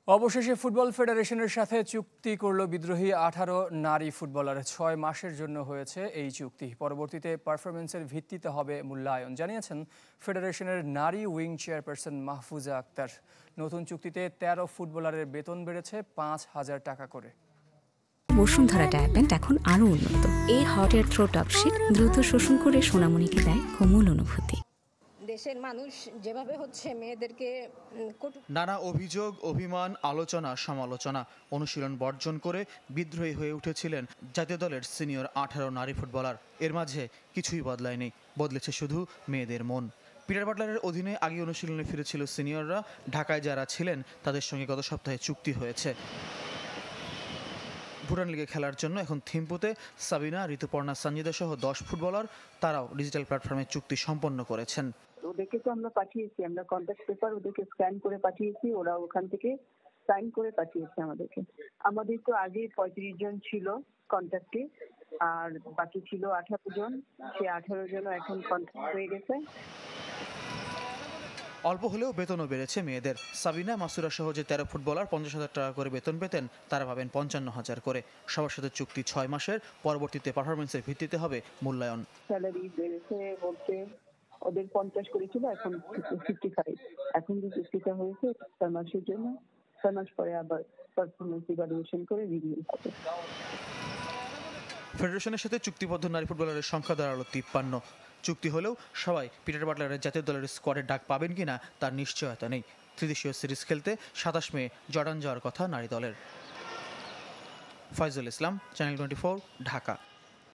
অবশেষে ফুটবল ফেডারেশনের সাথে চুক্তি করল বিদ্রোহী 18 নারী ফুটবলার। 6 মাসের জন্য হয়েছে এই চুক্তি। পরবর্তীতে পারফরমেন্সের ভিত্তিতে হবে মূল্যায়ন, জানিয়েছেন ফেডারেশনের নারী উইং চেয়ারপারসন মাহফুজা আক্তার। নতুন চুক্তিতে 13 ফুটবলারের বেতন বেড়েছে 5,000 টাকা করে। বসুন্ধরা ডায়াপেন্ট এখন আরো উন্নত। এই hot air through top sheet দ্রুত শোষণ করে সোনামণিকে দেয় কোমল অনুভূতি। দেশের মানুষ যেভাবে হচ্ছে মেয়েদেরকে নানা অভিযোগ, অভিমান, আলোচনা, সমালোচনা, অনুশীলন বর্জন করে বিদ্রোহী হয়ে উঠেছিলেন জাতীয় দলের সিনিয়র 18 নারী ফুটবলার। এর মাঝে কিছুই বদলায়নি, বদলেছে শুধু মেয়েদের মন। পিটার বাটলারের অধীনে আগে অনুশীলনে ফিরেছিল সিনিয়ররা। ঢাকায় যারা ছিলেন তাদের সঙ্গে গত সপ্তাহে চুক্তি হয়েছে। ভুটান লিগে খেলার জন্য এখন থিম্পুতে সাবিনা, ঋতুপর্ণা, সঞ্জিদা সহ 10 ফুটবলার তারাও ডিজিটাল প্ল্যাটফর্মে চুক্তি সম্পন্ন করেছেন। ওদেরকে তো আমরা পাঠিয়েছি, আমরা কন্ট্যাক্ট পেপার ওদেরকে স্ক্যান করে পাঠিয়েছি, ওরা ওখান থেকে সাইন করে পাঠিয়েছে আমাদেরকে। আমাদের তো আগে 35 জন ছিল কন্ট্যাক্টে, আর বাকি ছিল 18 জন। সে 18 জন এখন কন্ট্যাক্ট হয়ে গেছে। অল্প হলেও বেতনও বেড়েছে মেয়েদের। সাবিনা, মাসুরা সহ যে 13 ফুটবলার 50,000 টাকা করে বেতন পেতেন তারা পাবেন 55,000 করে। সবার সাথে চুক্তি 6 মাসের, পরবর্তীতে পারফরমেন্সের ভিত্তিতে হবে মূল্যায়ন। স্যালারি বেড়েছে বলতে ওদের 50 করেছিল, এখন 55। এখন যে চুক্তিটা হয়েছে 6 মাসের জন্য, 6 মাস পরে আবার পারফরমেন্স ইভ্যালুয়েশন করে রিভিউ হবে। ফেডারেশনের সাথে চুক্তিবদ্ধ নারী ফুটবলারের সংখ্যা দাঁড়ালো 53। চুক্তি হলেও সবাই পিটার বাটলারের জাতীয় দলের স্কোয়াডের ডাক পাবেন কিনা তার নিশ্চয়তা নেই। ত্রিদেশীয় সিরিজ খেলতে 27 মে জর্ডান যাওয়ার কথা নারী দলের। ফয়জুল ইসলাম, চ্যানেল 24, ঢাকা।